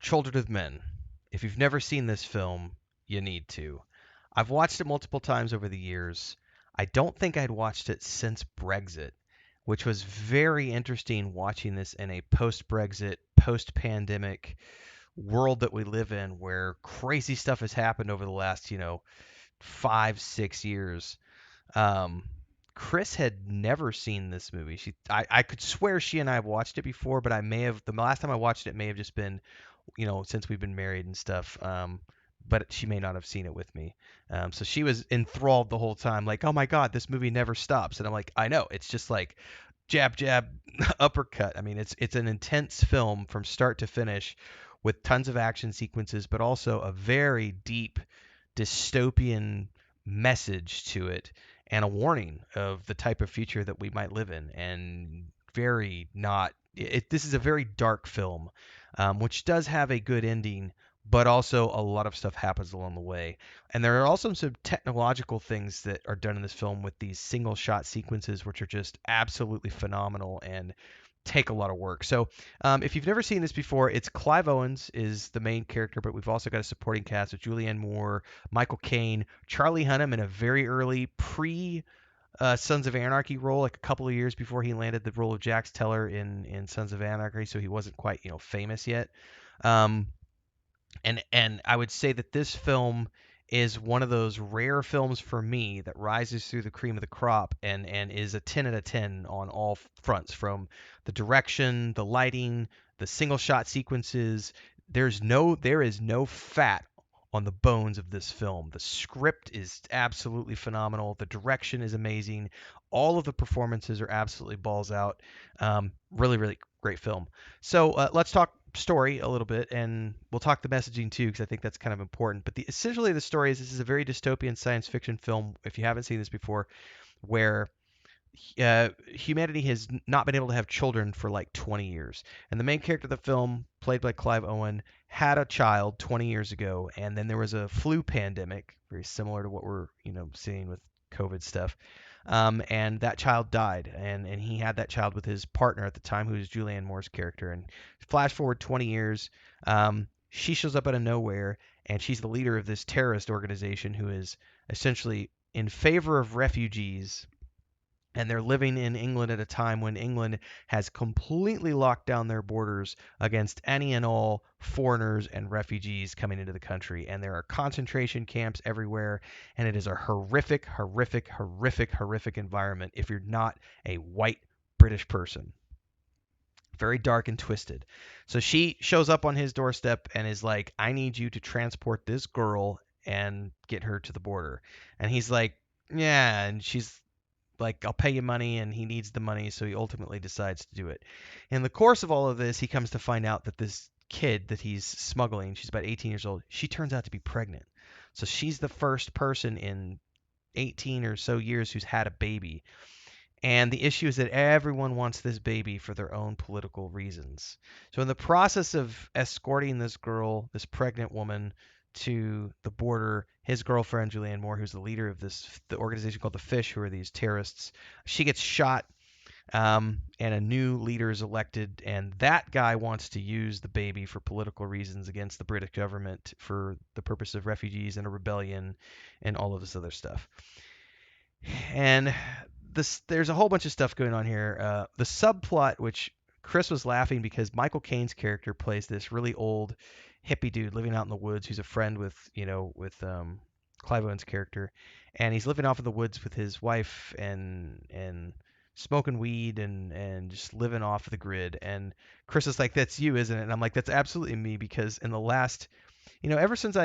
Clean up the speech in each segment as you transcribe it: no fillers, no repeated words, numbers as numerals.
Children of Men. If you've never seen this film, you need to. I've watched it multiple times over the years. I don't think I'd watched it since Brexit, which was very interesting watching this in a post-Brexit, post-pandemic world that we live in where crazy stuff has happened over the last, 5, 6 years. Um, Chris had never seen this movie. I could swear she and I have watched it before, but the last time I watched it may have just been, since we've been married and stuff. But she may not have seen it with me. So she was enthralled the whole time, like, oh my God, this movie never stops. And I'm like, I know. It's just like jab, jab, uppercut. I mean, it's an intense film from start to finish with tons of action sequences, but also a very deep dystopian message to it and a warning of the type of future that we might live in. And very not, this is a very dark film, which does have a good ending, but also a lot of stuff happens along the way. And there are also some technological things that are done in this film with these single shot sequences, which are just absolutely phenomenal and take a lot of work. So if you've never seen this before, it's Clive Owens is the main character, but we've also got a supporting cast with Julianne Moore, Michael Caine, Charlie Hunnam in a very early pre Sons of Anarchy role, like a couple of years before he landed the role of Jax Teller in Sons of Anarchy, so he wasn't quite famous yet. Um, and I would say that this film is one of those rare films for me that rises through the cream of the crop and is a 10 out of 10 on all fronts, from the direction, the lighting, the single shot sequences. There is no fat on the bones of this film. The script is absolutely phenomenal. The direction is amazing. All of the performances are absolutely balls out. Really, really great film. So let's talk story a little bit, and we'll talk the messaging too, because I think that's kind of important. But essentially the story is, this is a very dystopian science fiction film, if you haven't seen this before, where humanity has not been able to have children for like 20 years. And the main character of the film, played by Clive Owen, had a child 20 years ago, and then there was a flu pandemic, very similar to what we're seeing with COVID stuff. And that child died, and he had that child with his partner at the time, who was Julianne Moore's character. And flash forward 20 years, she shows up out of nowhere, and she's the leader of this terrorist organization who is essentially in favor of refugees, and they're living in England at a time when England has completely locked down their borders against any and all foreigners and refugees coming into the country. And there are concentration camps everywhere, and it is a horrific, horrific, horrific, horrific environment if you're not a white British person. Very dark and twisted. So she shows up on his doorstep and is like, I need you to transport this girl and get her to the border. And he's like, yeah. And she's like, I'll pay you money, and he needs the money, so he ultimately decides to do it. In the course of all of this, he comes to find out that this kid that he's smuggling, she's about 18 years old, she turns out to be pregnant. So she's the first person in 18 or so years who's had a baby. And the issue is that everyone wants this baby for their own political reasons. So in the process of escorting this girl, this pregnant woman, to the border, his girlfriend, Julianne Moore, who's the leader of the organization called the Fish, who are these terrorists, she gets shot, and a new leader is elected, and that guy wants to use the baby for political reasons against the British government for the purpose of refugees and a rebellion and all of this other stuff. And there's a whole bunch of stuff going on here. The subplot, which Chris was laughing because Michael Caine's character plays this really old hippie dude living out in the woods who's a friend with Clive Owen's character, and he's living off in the woods with his wife and smoking weed and just living off the grid. And Chris is like, "That's you, isn't it?" And I'm like, "That's absolutely me," because in the last, ever since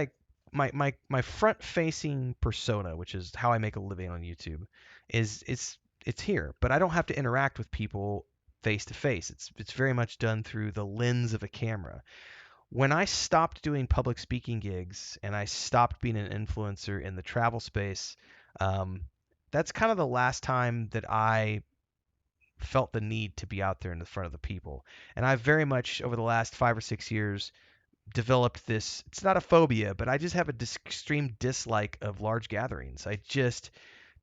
my front facing persona, which is how I make a living on YouTube, it's here, but I don't have to interact with people face to face. It's very much done through the lens of a camera. When I stopped doing public speaking gigs and I stopped being an influencer in the travel space, that's kind of the last time that I felt the need to be out there in the front of the people. And I've very much, over the last 5 or 6 years, developed this. It's not a phobia, but I just have a extreme dislike of large gatherings. I just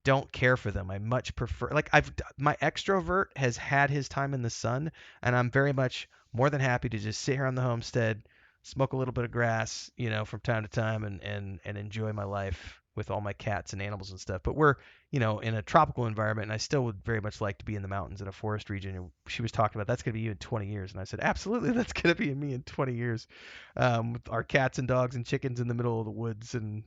don't care for them. I much prefer, like, my extrovert has had his time in the sun, and I'm very much more than happy to just sit here on the homestead, smoke a little bit of grass, from time to time, and enjoy my life with all my cats and animals and stuff. But we're, in a tropical environment, and I still would very much like to be in the mountains in a forest region. And she was talking about that's going to be you in 20 years, and I said absolutely, that's going to be me in 20 years, with our cats and dogs and chickens in the middle of the woods and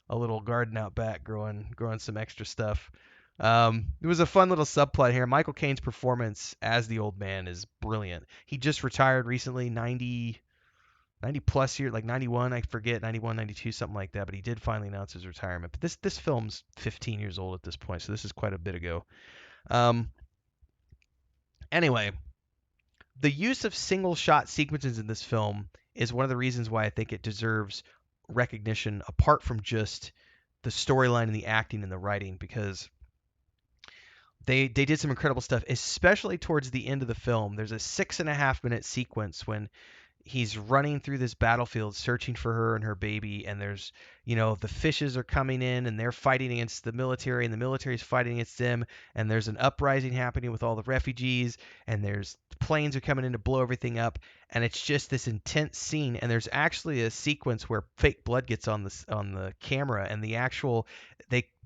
a little garden out back growing some extra stuff. It was a fun little subplot here. Michael Caine's performance as the old man is brilliant. He just retired recently, 90 plus year, like 91, I forget, 91, 92, something like that. But he did finally announce his retirement. But this film's 15 years old at this point, so this is quite a bit ago. Um, anyway, the use of single shot sequences in this film is one of the reasons why I think it deserves recognition apart from just the storyline and the acting and the writing, because they did some incredible stuff, especially towards the end of the film. There's a 6.5 minute sequence when he's running through this battlefield searching for her and her baby, and there's, the fishes are coming in and they're fighting against the military, and the military is fighting against them, and there's an uprising happening with all the refugees, and there's planes are coming in to blow everything up, and it's just this intense scene. And there's actually a sequence where fake blood gets on the camera, and the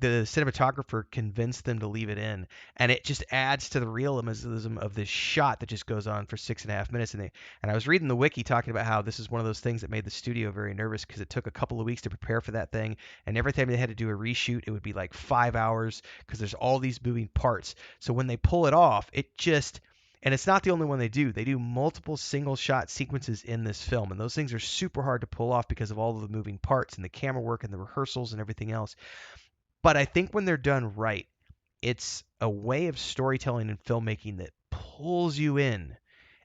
cinematographer convinced them to leave it in, and it just adds to the realism of this shot that just goes on for 6.5 minutes. And I was reading the wiki talking about how this is one of those things that made the studio very nervous because it took a couple of weeks to prepare for that thing. And every time they had to do a reshoot, it would be like 5 hours because there's all these moving parts. So when they pull it off, and it's not the only one they do. They do multiple single shot sequences in this film. And those things are super hard to pull off because of all of the moving parts and the camera work and the rehearsals and everything else. But I think when they're done right, it's a way of storytelling and filmmaking that pulls you in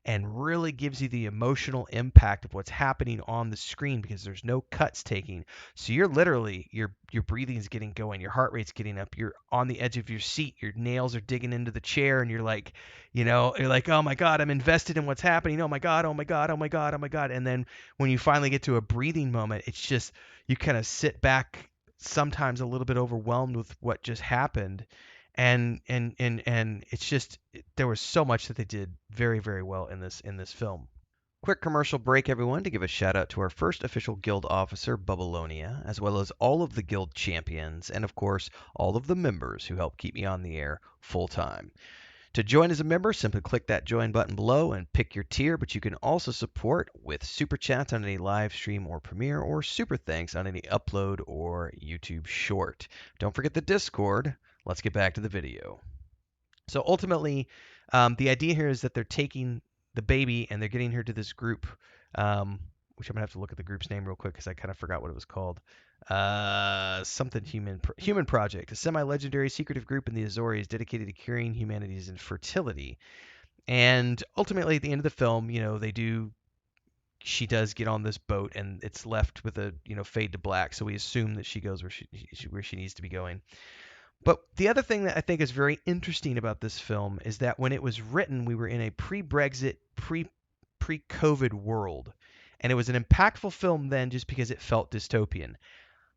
and really gives you the emotional impact of what's happening on the screen because there's no cuts taking. So you're literally your breathing's getting going, your heart rate's getting up, you're on the edge of your seat, your nails are digging into the chair, and you're like, oh my God, I'm invested in what's happening. Oh my God, oh my God, oh my God, oh my God. And then when you finally get to a breathing moment, it's just you kind of sit back, sometimes a little bit overwhelmed with what just happened, and it's just there was so much that they did very, very well in this film. Quick commercial break, everyone, to give a shout out to our first official guild officer, Bubalonia, as well as all of the guild champions, and of course all of the members who help keep me on the air full time. To join as a member, simply click that join button below and pick your tier, but you can also support with super chats on any live stream or premiere, or super thanks on any upload or YouTube short. Don't forget the Discord. Let's get back to the video. So ultimately, the idea here is that they're taking the baby and they're getting her to this group, which I'm gonna have to look at the group's name real quick because I kind of forgot what it was called. Something Human Project, a semi-legendary secretive group in the Azores dedicated to curing humanity's infertility. And ultimately, at the end of the film, she does get on this boat, and it's left with a fade to black. So we assume that she goes where she needs to be going. But the other thing that I think is very interesting about this film is that when it was written, we were in a pre-Brexit, pre-COVID world. And it was an impactful film then just because it felt dystopian.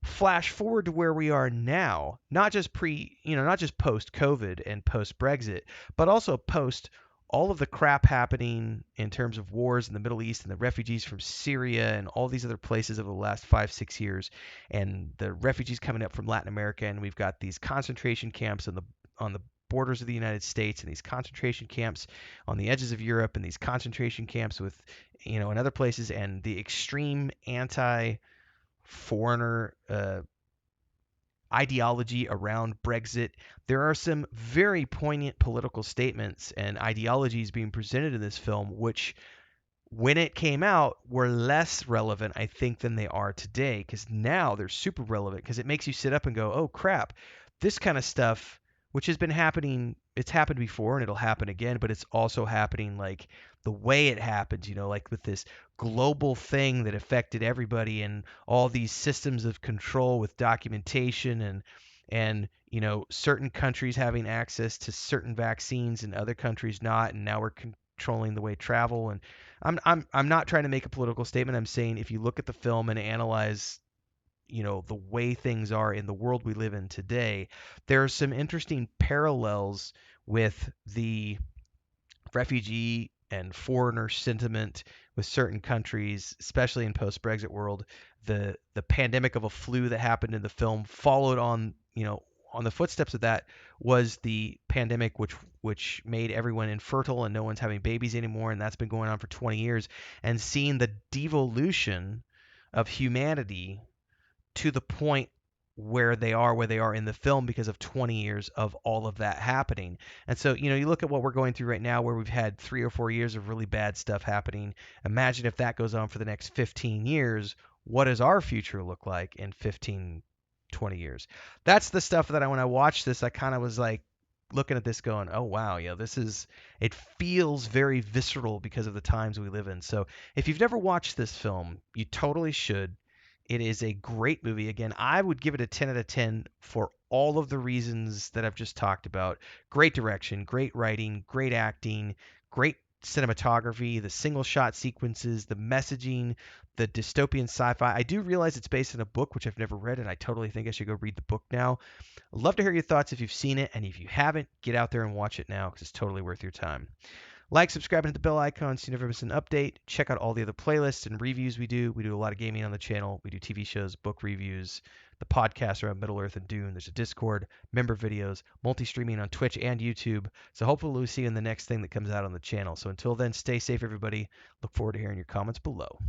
Flash forward to where we are now, not just post COVID and post Brexit, but also post all of the crap happening in terms of wars in the Middle East and the refugees from Syria and all these other places over the last 5-6 years, and the refugees coming up from Latin America, and we've got these concentration camps on the borders of the United States, and these concentration camps on the edges of Europe, and these concentration camps with in other places, and the extreme anti-foreigner ideology around Brexit. There are some very poignant political statements and ideologies being presented in this film, which, when it came out, were less relevant, I think, than they are today. Because now they're super relevant because it makes you sit up and go, oh crap, this kind of stuff, which has been happening, it's happened before and it'll happen again, but it's also happening like the way it happens, like with this global thing that affected everybody and all these systems of control with documentation and certain countries having access to certain vaccines and other countries not, and now we're controlling the way travel. And I'm not trying to make a political statement. I'm saying if you look at the film and analyze the way things are in the world we live in today, there are some interesting parallels with the refugee and foreigner sentiment with certain countries, especially in post-Brexit world. The pandemic of a flu that happened in the film followed on, on the footsteps of that was the pandemic which made everyone infertile and no one's having babies anymore, and that's been going on for 20 years. And seeing the devolution of humanity to the point where they are in the film because of 20 years of all of that happening. And so, you look at what we're going through right now where we've had 3 or 4 years of really bad stuff happening. Imagine if that goes on for the next 15 years, what does our future look like in 15, 20 years? That's the stuff that when I watched this, I kind of was like looking at this going, "Oh wow, it feels very visceral because of the times we live in." So, if you've never watched this film, you totally should. It is a great movie. Again, I would give it a 10 out of 10 for all of the reasons that I've just talked about. Great direction, great writing, great acting, great cinematography, the single shot sequences, the messaging, the dystopian sci-fi. I do realize it's based on a book, which I've never read, and I totally think I should go read the book now. I'd love to hear your thoughts if you've seen it, and if you haven't, get out there and watch it now because it's totally worth your time. Like, subscribe, and hit the bell icon so you never miss an update. Check out all the other playlists and reviews we do. We do a lot of gaming on the channel. We do TV shows, book reviews, the podcast around Middle-earth and Dune. There's a Discord, member videos, multi-streaming on Twitch and YouTube. So hopefully we'll see you in the next thing that comes out on the channel. So until then, stay safe, everybody. Look forward to hearing your comments below.